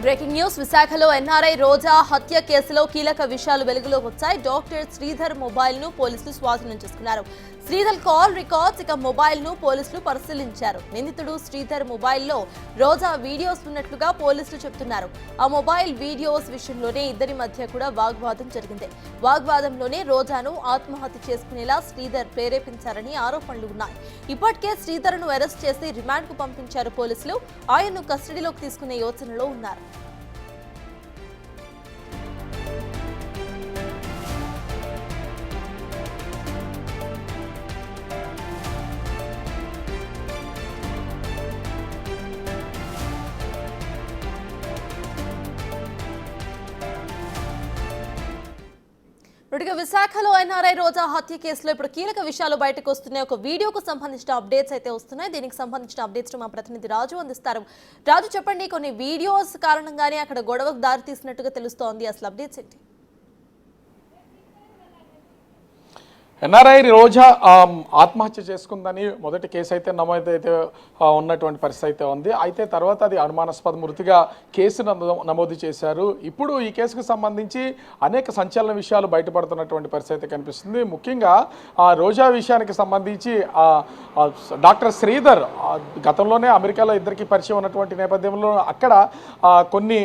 Breaking news విశాఖలో NRI రోజా హత్య కేసులో కీలక విషయాలు వెలుగులోకి వచ్చాయి. డాక్టర్ శ్రీధర్ మొబైల్ ను పోలీసులు స్వాధీనం చేసుకున్నారు. శ్రీధర్ కాల్ రికార్డ్స్ ఇక మొబైల్ ను పోలీసులు పరిశీలించారు. నిందితుడు శ్రీధర్ మొబైల్లో రోజా వీడియోస్ ఉన్నట్లుగా పోలీసులు చెబుతున్నారు. ఆ మొబైల్ వీడియోస్ విషయంలోనే ఇద్దరి మధ్య కూడా వాగ్వాదం జరిగింది. వాగ్వాదంలోనే రోజాను ఆత్మహత్య చేసుకునేలా శ్రీధర్ ప్రేరేపించారని ఆరోపణలు ఉన్నాయి. ఇప్పటికే శ్రీధర్ ను అరెస్ట్ చేసి రిమాండ్ కు పంపించారు పోలీసులు. ఆయన్ను కస్టడీలోకి తీసుకునే యోచనలో ఉన్నారు. విశాఖలో ఎన్ఆర్ఐ రోజా హత్య కేసులో ఇప్పుడు కీలక విషయాలు బయటకు వస్తున్నాయి. ఒక వీడియోకు సంబంధించిన అప్డేట్స్ అయితే వస్తున్నాయి. దీనికి సంబంధించిన అప్డేట్స్ మా ప్రతినిధి రాజు అందిస్తారు. రాజు, చెప్పండి, కొన్ని వీడియోస్ కారణంగానే అక్కడ గొడవకు దారి తీసినట్టుగా తెలుస్తోంది. అసలు అప్డేట్స్ ఏంటి? ఎన్ఆర్ఐ రోజా ఆత్మహత్య చేసుకుందని మొదటి కేసు అయితే నమోదైతే ఉన్నటువంటి పరిస్థితి అయితే ఉంది. అయితే తర్వాత అది అనుమానాస్పద మృతిగా కేసు నమోదు చేశారు. ఇప్పుడు ఈ కేసుకు సంబంధించి అనేక సంచలన విషయాలు బయటపడుతున్నటువంటి పరిస్థితి అయితే కనిపిస్తుంది. ముఖ్యంగా రోజా విషయానికి సంబంధించి డాక్టర్ శ్రీధర్ గతంలోనే అమెరికాలో ఇద్దరికి పరిచయం ఉన్నటువంటి నేపథ్యంలో అక్కడ కొన్ని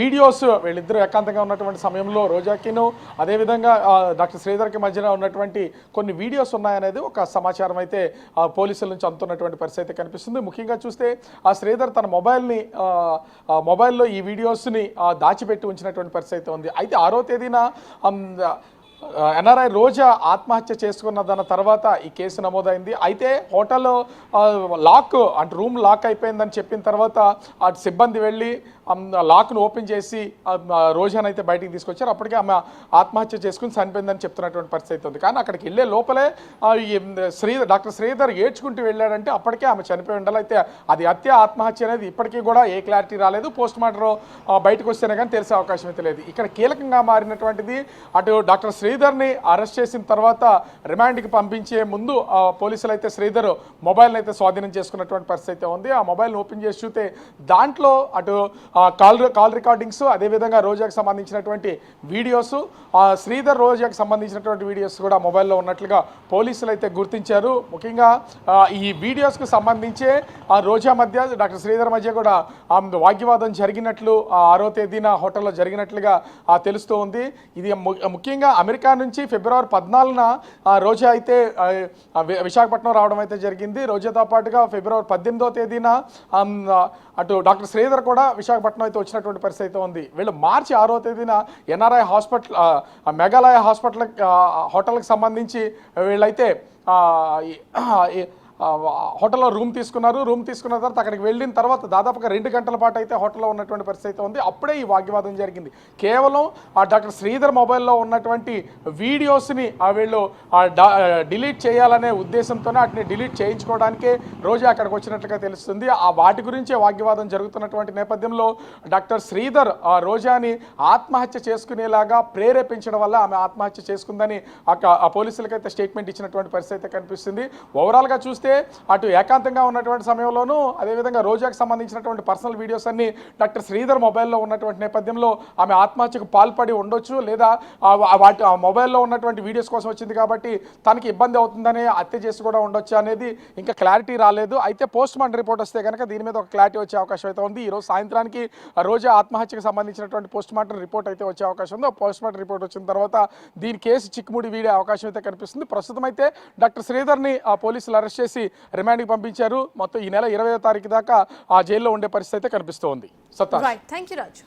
వీడియోస్ వీళ్ళిద్దరూ ఏకాంతంగా ఉన్నటువంటి సమయంలో రోజాకిను అదేవిధంగా డాక్టర్ శ్రీధర్కి మధ్యన ఉన్నటువంటి కొన్ని వీడియోస్ ఉన్నాయనేది ఒక సమాచారం అయితే పోలీసుల నుంచి అందుతున్నటువంటి పరిస్థితి కనిపిస్తుంది. ముఖ్యంగా చూస్తే ఆ శ్రీధర్ తన మొబైల్లో ఈ వీడియోస్ని దాచిపెట్టి ఉంచినటువంటి పరిస్థితి ఉంది. అయితే 6వ తేదీన ఎన్ఆర్ఐ రోజా ఆత్మహత్య చేసుకున్న దాని తర్వాత ఈ కేసు నమోదైంది. అయితే హోటల్లో లాక్ అంటే రూమ్ లాక్ అయిపోయిందని చెప్పిన తర్వాత ఆ సిబ్బంది వెళ్ళి లాక్ను ఓపెన్ చేసి రోజాను అయితే బయటికి తీసుకొచ్చారు. అప్పటికే ఆమె ఆత్మహత్య చేసుకుని చనిపోయిందని చెప్తున్నటువంటి పరిస్థితి ఉంది. కానీ అక్కడికి వెళ్ళే లోపలే డాక్టర్ శ్రీధర్ ఏడ్చుకుంటూ వెళ్ళాడంటే అప్పటికే ఆమె చనిపోయి ఉండాలి. అయితే అది హత్య ఆత్మహత్య అనేది ఇప్పటికీ కూడా ఏ క్లారిటీ రాలేదు. పోస్ట్ మార్టం బయటకు వస్తేనే కానీ తెలిసే అవకాశం అయితే లేదు. ఇక్కడ కీలకంగా మారినటువంటిది అటు డాక్టర్ శ్రీధర్ని అరెస్ట్ చేసిన తర్వాత రిమాండ్కి పంపించే ముందు పోలీసులు అయితే శ్రీధర్ మొబైల్ని అయితే స్వాధీనం చేసుకున్నటువంటి పరిస్థితి ఉంది. ఆ మొబైల్ని ఓపెన్ చేసి చూస్తే దాంట్లో అటు కాల్ రికార్డింగ్స్ అదేవిధంగా రోజాకు సంబంధించినటువంటి వీడియోస్ శ్రీధర్ రోజాకు సంబంధించినటువంటి వీడియోస్ కూడా మొబైల్లో ఉన్నట్లుగా పోలీసులు అయితే గుర్తించారు. ముఖ్యంగా ఈ వీడియోస్కు సంబంధించే రోజా మధ్య డాక్టర్ శ్రీధర్ మధ్య కూడా వాగ్వివాదం జరిగినట్లు 6వ తేదీన హోటల్లో జరిగినట్లుగా తెలుస్తూ ఉంది. ఇది ముఖ్యంగా అమెరికా నుంచి ఫిబ్రవరి 14న రోజా అయితే విశాఖపట్నం రావడం అయితే జరిగింది. రోజాతో పాటుగా ఫిబ్రవరి 18వ తేదీన అటు డాక్టర్ శ్రీధర్ కూడా విశాఖపట్నం అయితే వచ్చినటువంటి పరిస్థితి ఉంది. వీళ్ళు మార్చి 6వ తేదీన ఎన్ఆర్ఐ హాస్పిటల్ మేఘాలయ హోటల్కి సంబంధించి వీళ్ళైతే హోటల్లో రూమ్ తీసుకున్నారు. రూమ్ తీసుకున్న తర్వాత అక్కడికి వెళ్ళిన తర్వాత దాదాపుగా 2 గంటల పాటు అయితే హోటల్లో ఉన్నటువంటి పరిస్థితి ఉంది. అప్పుడే ఈ వాగ్వివాదం జరిగింది. కేవలం డాక్టర్ శ్రీధర్ మొబైల్లో ఉన్నటువంటి వీడియోస్ని వీళ్ళు డిలీట్ చేయాలనే ఉద్దేశంతోనే వాటిని డిలీట్ చేయించుకోవడానికే రోజా అక్కడికి వచ్చినట్లుగా తెలుస్తుంది. వాటి గురించే వాగ్వివాదం జరుగుతున్నటువంటి నేపథ్యంలో డాక్టర్ శ్రీధర్ రోజాని ఆత్మహత్య చేసుకునేలాగా ప్రేరేపించడం వల్ల ఆమె ఆత్మహత్య చేసుకుందని ఆ పోలీసులకైతే స్టేట్మెంట్ ఇచ్చినటువంటి పరిస్థితి కనిపిస్తుంది. ఓవరాల్గా చూస్తే అటు ఏకాంతంగా ఉన్నటువంటి సమయంలోనూ అదేవిధంగా రోజాకు సంబంధించినటువంటి పర్సనల్ వీడియోస్ అన్ని డాక్టర్ శ్రీధర్ మొబైల్లో ఉన్నటువంటి నేపథ్యంలో ఆమె ఆత్మహత్యకు పాల్పడి ఉండొచ్చు, లేదా వాటి మొబైల్లో ఉన్నటువంటి వీడియోస్ కోసం వచ్చింది కాబట్టి తనకి ఇబ్బంది అవుతుందని హత్య చేసి కూడా ఉండొచ్చు అనేది ఇంకా క్లారిటీ రాలేదు. అయితే పోస్ట్ మార్టం రిపోర్ట్ వస్తే కనుక దీని మీద ఒక క్లారిటీ వచ్చే అవకాశం అయితే ఉంది. ఈరోజు సాయంత్రానికి రోజా ఆత్మహత్యకు సంబంధించినటువంటి పోస్ట్ మార్టం రిపోర్ట్ అయితే వచ్చే అవకాశం ఉంది. పోస్ట్ మార్టం రిపోర్ట్ వచ్చిన తర్వాత దీని కేసు చిక్కుముడి వీడే అవకాశం అయితే కనిపిస్తుంది. ప్రస్తుతం అయితే డాక్టర్ శ్రీధర్ని పోలీసులు అరెస్ట్ చేసి రిమాండ్కి పంపించారు. మొత్తం ఈ నెల 20వ తారీఖు దాకా ఆ జైల్లో ఉండే పరిస్థితి అయితే కనిపిస్తోంది. Thank you Raju.